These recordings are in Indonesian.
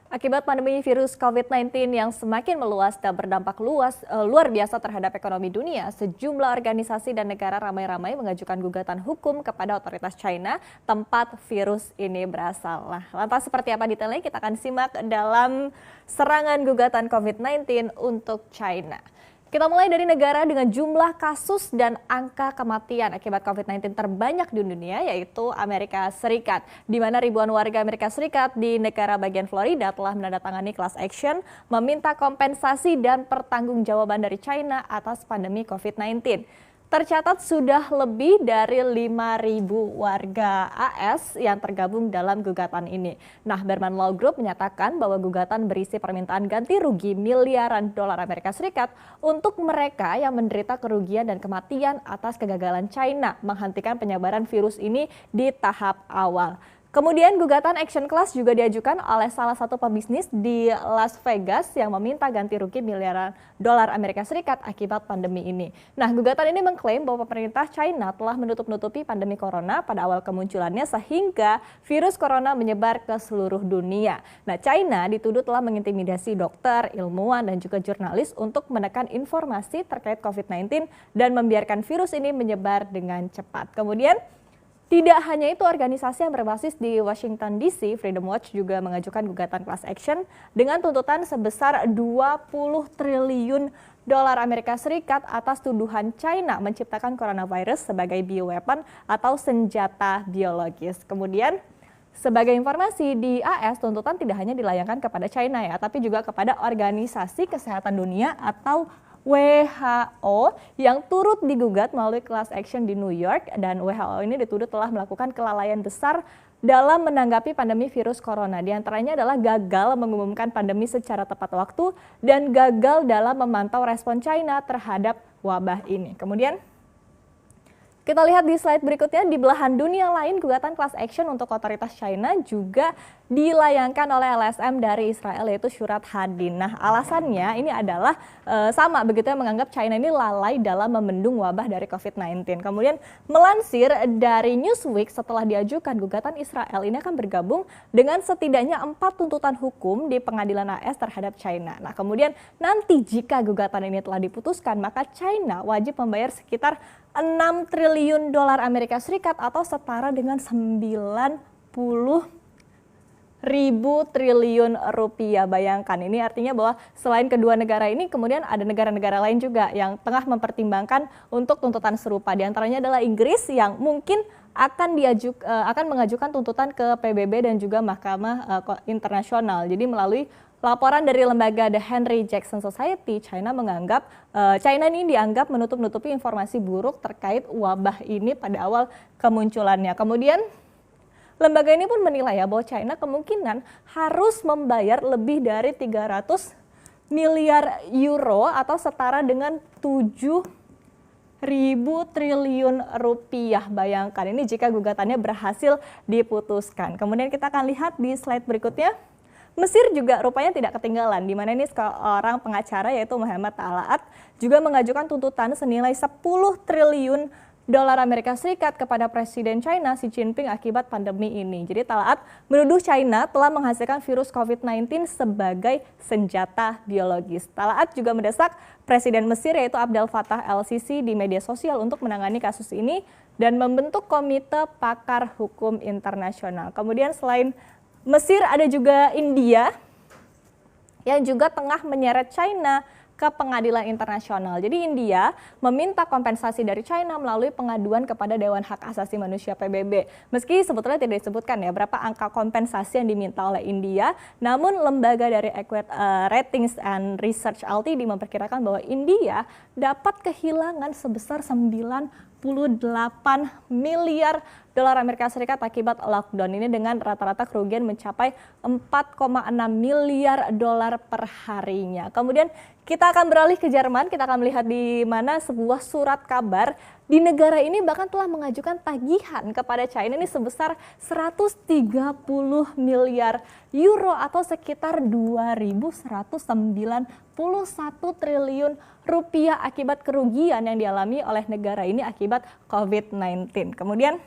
Akibat pandemi virus COVID-19 yang semakin meluas dan berdampak luar biasa terhadap ekonomi dunia, sejumlah organisasi dan negara ramai-ramai mengajukan gugatan hukum kepada otoritas China tempat virus ini berasal. Nah, lantas seperti apa detailnya kita akan simak dalam serangan gugatan COVID-19 untuk China. Kita mulai dari negara dengan jumlah kasus dan angka kematian akibat COVID-19 terbanyak di dunia, yaitu Amerika Serikat, di mana ribuan warga Amerika Serikat di negara bagian Florida telah menandatangani class action meminta kompensasi dan pertanggungjawaban dari China atas pandemi COVID-19. Tercatat sudah lebih dari 5.000 warga AS yang tergabung dalam gugatan ini. Nah, Berman Law Group menyatakan bahwa gugatan berisi permintaan ganti rugi miliaran dolar Amerika Serikat untuk mereka yang menderita kerugian dan kematian atas kegagalan China menghentikan penyebaran virus ini di tahap awal. Kemudian gugatan action class juga diajukan oleh salah satu pebisnis di Las Vegas yang meminta ganti rugi miliaran dolar Amerika Serikat akibat pandemi ini. Nah, gugatan ini mengklaim bahwa pemerintah China telah menutup-nutupi pandemi corona pada awal kemunculannya sehingga virus corona menyebar ke seluruh dunia. Nah, China dituduh telah mengintimidasi dokter, ilmuwan, dan juga jurnalis untuk menekan informasi terkait COVID-19 dan membiarkan virus ini menyebar dengan cepat. Kemudian, tidak hanya itu, organisasi yang berbasis di Washington DC, Freedom Watch juga mengajukan gugatan class action dengan tuntutan sebesar 20 triliun dolar Amerika Serikat atas tuduhan China menciptakan coronavirus sebagai bioweapon atau senjata biologis. Kemudian, sebagai informasi di AS, tuntutan tidak hanya dilayangkan kepada China ya, tapi juga kepada Organisasi Kesehatan Dunia atau WHO yang turut digugat melalui class action di New York, dan WHO ini dituduh telah melakukan kelalaian besar dalam menanggapi pandemi virus corona. Di antaranya adalah gagal mengumumkan pandemi secara tepat waktu dan gagal dalam memantau respon China terhadap wabah ini. Kemudian kita lihat di slide berikutnya, di belahan dunia lain gugatan class action untuk otoritas China juga dilayangkan oleh LSM dari Israel, yaitu Syurat Hadin. Nah, alasannya ini adalah sama begitu, yang menganggap China ini lalai dalam membendung wabah dari COVID-19. Kemudian melansir dari Newsweek, setelah diajukan gugatan Israel ini akan bergabung dengan setidaknya 4 tuntutan hukum di pengadilan AS terhadap China. Nah, kemudian nanti jika gugatan ini telah diputuskan, maka China wajib membayar sekitar 6 triliun dolar Amerika Serikat atau setara dengan 90.000 triliun rupiah. Bayangkan, ini artinya bahwa selain kedua negara ini, kemudian ada negara-negara lain juga yang tengah mempertimbangkan untuk tuntutan serupa. Di antaranya adalah Inggris yang mungkin akan mengajukan tuntutan ke PBB dan juga Mahkamah Internasional. Jadi melalui laporan dari lembaga The Henry Jackson Society, China ini dianggap menutup-nutupi informasi buruk terkait wabah ini pada awal kemunculannya. Kemudian lembaga ini pun menilai bahwa China kemungkinan harus membayar lebih dari 300 miliar euro atau setara dengan 7.000 triliun rupiah. Bayangkan ini jika gugatannya berhasil diputuskan. Kemudian kita akan lihat di slide berikutnya. Mesir juga rupanya tidak ketinggalan, di mana ini seorang pengacara yaitu Muhammad Talaat juga mengajukan tuntutan senilai 10 triliun dolar Amerika Serikat kepada Presiden China Xi Jinping akibat pandemi ini. Jadi Talaat menuduh China telah menghasilkan virus COVID-19 sebagai senjata biologis. Talaat juga mendesak Presiden Mesir yaitu Abdel Fattah el-Sisi di media sosial untuk menangani kasus ini dan membentuk komite pakar hukum internasional. Kemudian selain Mesir, ada juga India yang juga tengah menyeret China ke pengadilan internasional. Jadi India meminta kompensasi dari China melalui pengaduan kepada Dewan Hak Asasi Manusia PBB. Meski sebetulnya tidak disebutkan ya berapa angka kompensasi yang diminta oleh India, namun lembaga dari Equate Ratings and Research Ltd memperkirakan bahwa India dapat kehilangan sebesar 98 miliar dolar Amerika Serikat akibat lockdown ini, dengan rata-rata kerugian mencapai 4,6 miliar dolar per harinya. Kemudian kita akan beralih ke Jerman, kita akan melihat di mana sebuah surat kabar di negara ini bahkan telah mengajukan tagihan kepada China ini sebesar 130 miliar euro atau sekitar 2.191 triliun rupiah akibat kerugian yang dialami oleh negara ini akibat COVID-19. Kemudian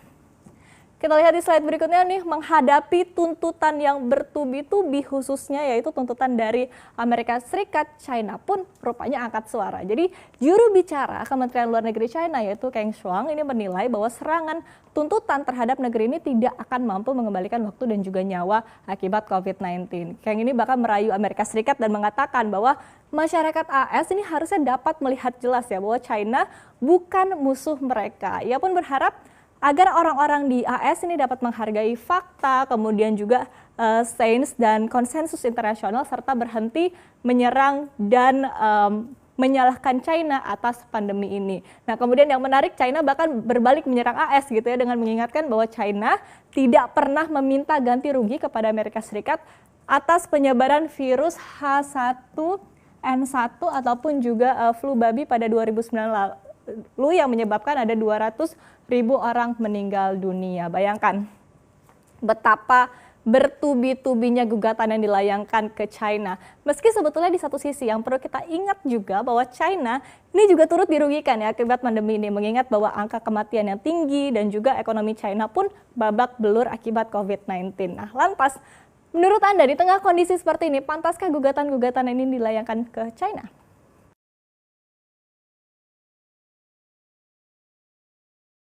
Kita lihat di slide berikutnya nih, menghadapi tuntutan yang bertubi-tubi khususnya yaitu tuntutan dari Amerika Serikat, China pun rupanya angkat suara. Jadi juru bicara Kementerian Luar Negeri China yaitu Geng Shuang ini menilai bahwa serangan tuntutan terhadap negeri ini tidak akan mampu mengembalikan waktu dan juga nyawa akibat COVID-19. Geng ini bahkan merayu Amerika Serikat dan mengatakan bahwa masyarakat AS ini harusnya dapat melihat jelas ya bahwa China bukan musuh mereka. Ia pun berharap agar orang-orang di AS ini dapat menghargai fakta, kemudian juga sains dan konsensus internasional, serta berhenti menyerang dan menyalahkan China atas pandemi ini. Nah, kemudian yang menarik, China bahkan berbalik menyerang AS gitu ya, dengan mengingatkan bahwa China tidak pernah meminta ganti rugi kepada Amerika Serikat atas penyebaran virus H1N1 ataupun juga flu babi pada 2009 lalu yang menyebabkan ada 200.000 orang meninggal dunia. Bayangkan betapa bertubi-tubinya gugatan yang dilayangkan ke China. Meski sebetulnya di satu sisi yang perlu kita ingat juga bahwa China ini juga turut dirugikan ya akibat pandemi ini, mengingat bahwa angka kematian yang tinggi dan juga ekonomi China pun babak belur akibat COVID-19. Nah, lantas menurut Anda di tengah kondisi seperti ini, pantaskah gugatan-gugatan ini dilayangkan ke China?